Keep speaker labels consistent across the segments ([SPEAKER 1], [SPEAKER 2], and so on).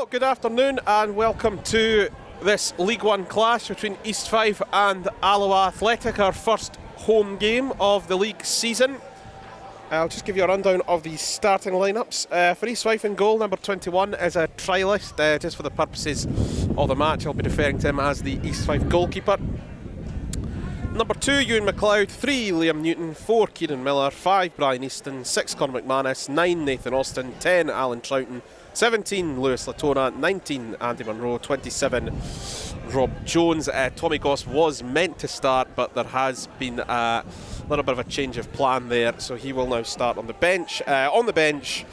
[SPEAKER 1] Hello, good afternoon and welcome to this League One clash between East Fife and Alloa Athletic, our first home game of the league season. I'll just give you a rundown of the starting lineups. For East Fife in goal, number 21 is a trialist. Just for the purposes of the match, I'll be referring to him as the East Fife goalkeeper. Number 2, Ewan McLeod. 3, Liam Newton. 4, Kieran Miller. 5, Brian Easton. 6, Conor McManus. 9, Nathan Austin. 10, Alan Troughton. 17, Lewis Latona. 19, Andy Munro. 27, Rob Jones. Tommy Goss was meant to start, but there has been a little bit of a change of plan there, so he will now start on the bench. On the bench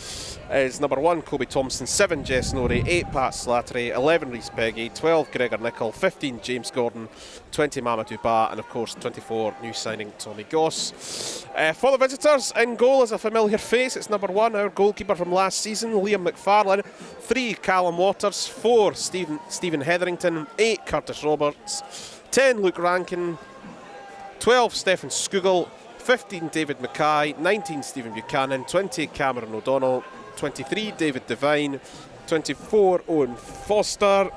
[SPEAKER 1] is number 1, Kobe Thompson. 7, Jess Norrie. 8, Pat Slattery. 11, Rhys Peggy. 12, Gregor Nicol. 15, James Gordon. 20, Mamadou Ba, and of course 24, new signing Tommy Goss. For the visitors, in goal is a familiar face. It's number 1, our goalkeeper from last season, Liam McFarlane. 3, Callum Waters. 4, Stephen Hetherington. 8, Curtis Roberts. 10, Luke Rankin. 12, Stephen Skugel. 15, David Mackay. 19, Stephen Buchanan. 20, Cameron O'Donnell. 23, David Devine. 24, Owen Foster.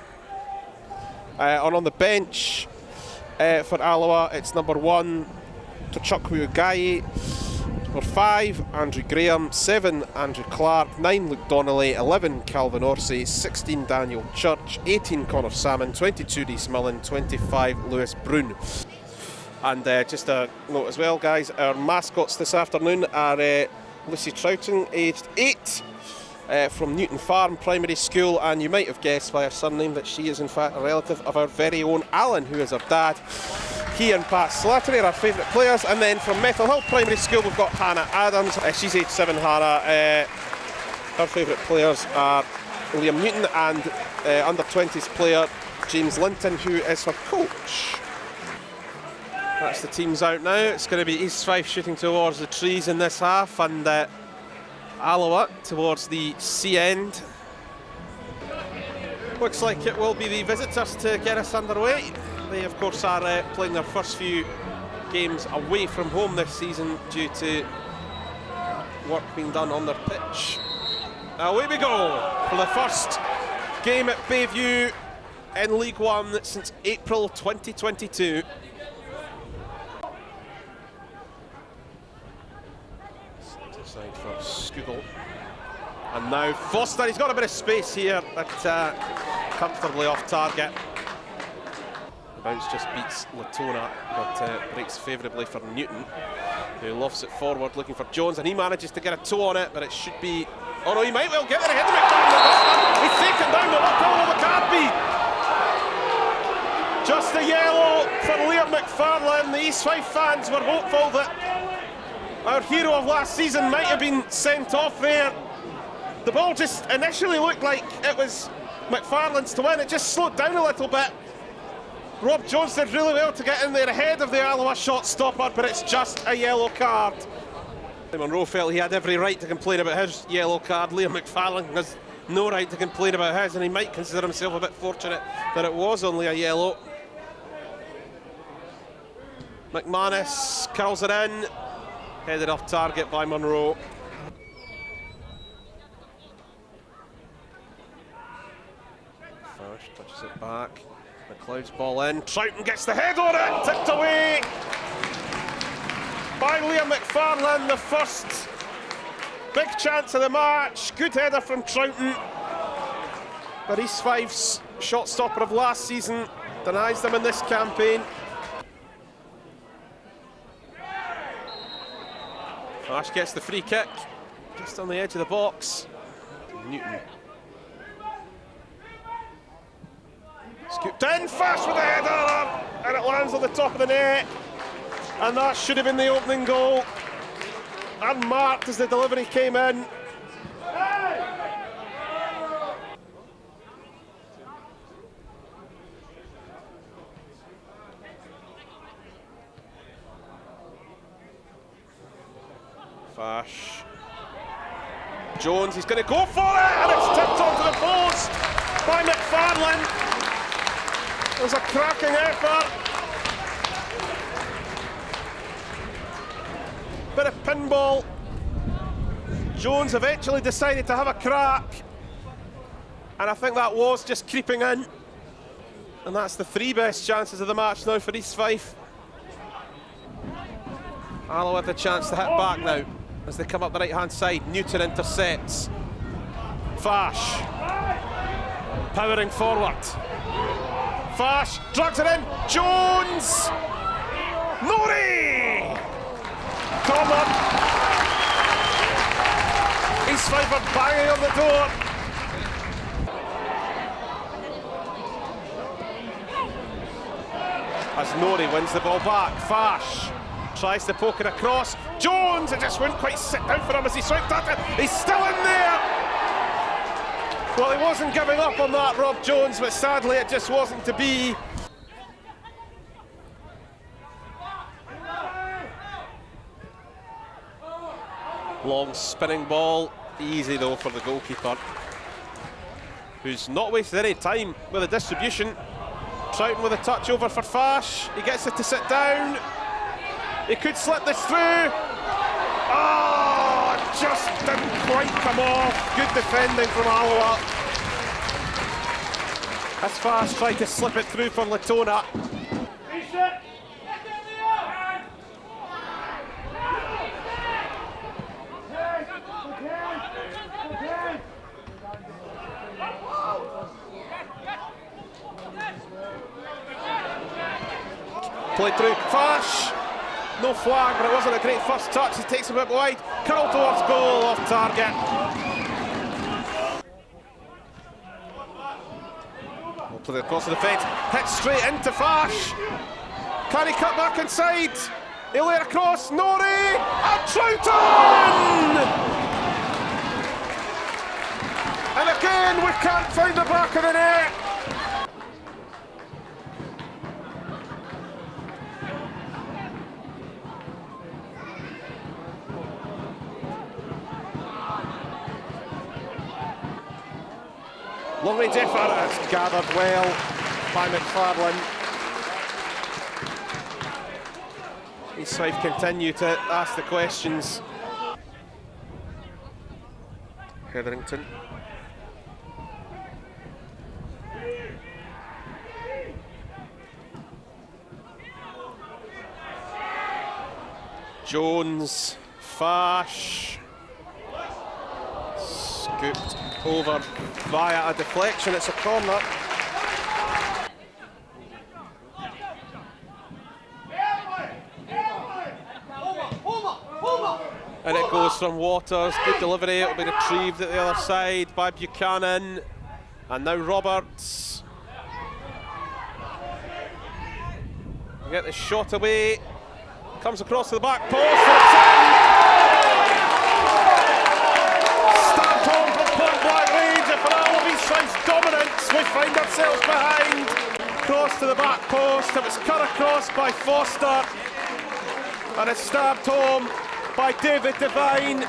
[SPEAKER 1] And on the bench for Alloa, it's number 1, Tochukwu Gaye. Number 5, Andrew Graham. 7, Andrew Clark. 9, Luke Donnelly. 11, Calvin Orsay. 16, Daniel Church. 18, Connor Salmon. 22, Rhys Millen. 25, Lewis Brune. And just a note as well, guys, our mascots this afternoon are Lucy Troughton, aged 8, from Newton Farm Primary School, and you might have guessed by her surname that she is in fact a relative of our very own Alan, who is her dad. He and Pat Slattery are our favourite players. And then from Methil Hill Primary School we've got Hannah Adams. She's aged 7, Hannah. Her favourite players are Liam Newton and under-20s player James Linton, who is her coach. That's the teams out now. It's going to be East Fife shooting towards the trees in this half, and Alloa towards the sea end. Looks like it will be the visitors to get us underway. They of course are playing their first few games away from home this season due to work being done on their pitch. Away we go for the first game at Bayview in League One since April 2022. Side for Skugel, and now Foster. He's got a bit of space here, but comfortably off target. The bounce just beats Latona, but breaks favourably for Newton, who lofts it forward looking for Jones, and he manages to get a toe on it, but it should be... Oh no, he might well get it ahead of McFarlane. He's taken down the what will the card be? Just a yellow for Liam McFarlane. The East Fife fans were hopeful that our hero of last season might have been sent off there. The ball just initially looked like it was McFarlane's to win. It just slowed down a little bit. Rob Jones did really well to get in there ahead of the Alloa shot stopper, but it's just a yellow card. Munro felt he had every right to complain about his yellow card. Liam McFarlane has no right to complain about his, and he might consider himself a bit fortunate that it was only a yellow. McManus curls it in. Headed off target by Munro. First touches it back. McLeod's ball in. Troughton gets the head on it. Tipped away by Liam McFarlane. The first big chance of the match. Good header from Troughton. But East Fife's shot stopper of last season denies them in this campaign. Ash gets the free kick, just on the edge of the box. Newton. Scooped in, fast with the header, and it lands on the top of the net. And that should have been the opening goal. Unmarked as the delivery came in. Fash. Jones, he's going to go for it, and it's tipped onto the post by McFarlane. It was a cracking effort. Bit of pinball. Jones eventually decided to have a crack, And I think that was just creeping in. And that's the 3 best chances of the match now for East Fife. Alloa with the chance to hit back now as they come up the right-hand side. Newton intercepts. Fash. Powering forward. Fash drags it in. Jones. Norrie. Come on. East Fife are banging on the door. As Norrie wins the ball back. Fash tries to poke it across. Jones, it just wouldn't quite sit down for him as he swiped at it. He's still in there. Well, he wasn't giving up on that, Rob Jones, but sadly it just wasn't to be. Long spinning ball, easy though for the goalkeeper, who's not wasted any time with the distribution. Troughton with a touch over for Fash. He gets it to sit down. He could slip this through. Oh, just didn't quite come off. Good defending from Alloa. As Fash tried to slip it through for Latona. Played through. Fash. No flag, but it wasn't a great first touch. He takes a bit wide. Curl towards goal, off target. We'll play it across the defence. Hit straight into Fash. Can he cut back inside? He'll lay it across. Norrie and Troughton! And again, we can't find the back of the net. Long range effort, it's gathered well by McFarlane. East Fife continue to ask the questions. Hetherington. Jones, Fash. Scooped over via a deflection, it's a corner. And it goes from Waters, good delivery, it'll be retrieved at the other side by Buchanan. And now Roberts. We get the shot away, comes across to the back post, and it's in! For all of East Fife's dominance, we find ourselves behind. Cross to the back post, it was cut across by Foster, and it's stabbed home by David Devine.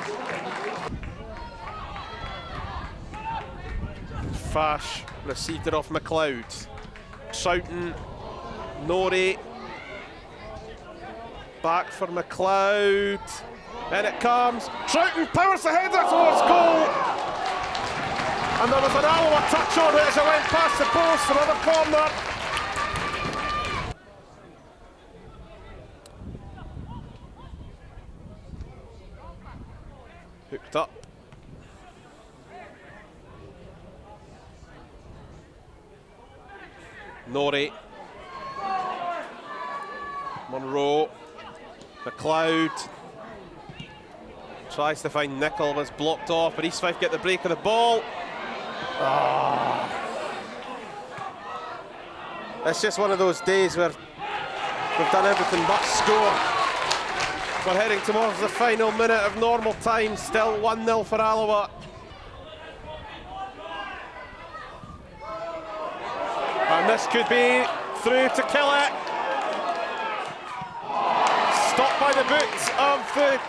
[SPEAKER 1] Fash received it off McLeod. Troughton, Norrie, back for McLeod, and it comes. Troughton powers the header towards goal. And there was an Alloa touch on it as it went past the post, another corner. Hooked up. Norrie. Monroe. McLeod. Tries to find Nicol, was blocked off, but East Fife get the break of the ball. Oh. It's just one of those days where we've done everything but score. We're heading towards the final minute of normal time, still 1-0 for Alloa. And this could be through to kill it. Stopped by the boots of the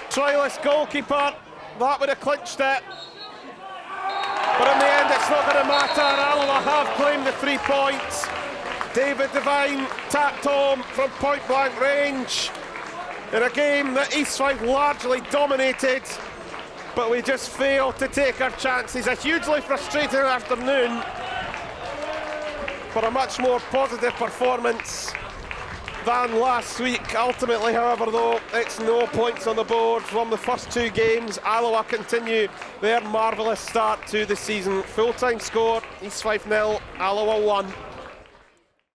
[SPEAKER 1] troyless goalkeeper. That would have clinched it. But in the end, it's not going to matter. Alloa have claimed the 3 points. David Devine tapped home from point-blank range in a game that East Fife largely dominated. but we just failed to take our chances. A hugely frustrating afternoon for a much more positive performance than last week. Ultimately, however, though, it's no points on the board from the first two games. Alloa continue their marvellous start to the season. Full-time score, East Fife 0, Alloa 1.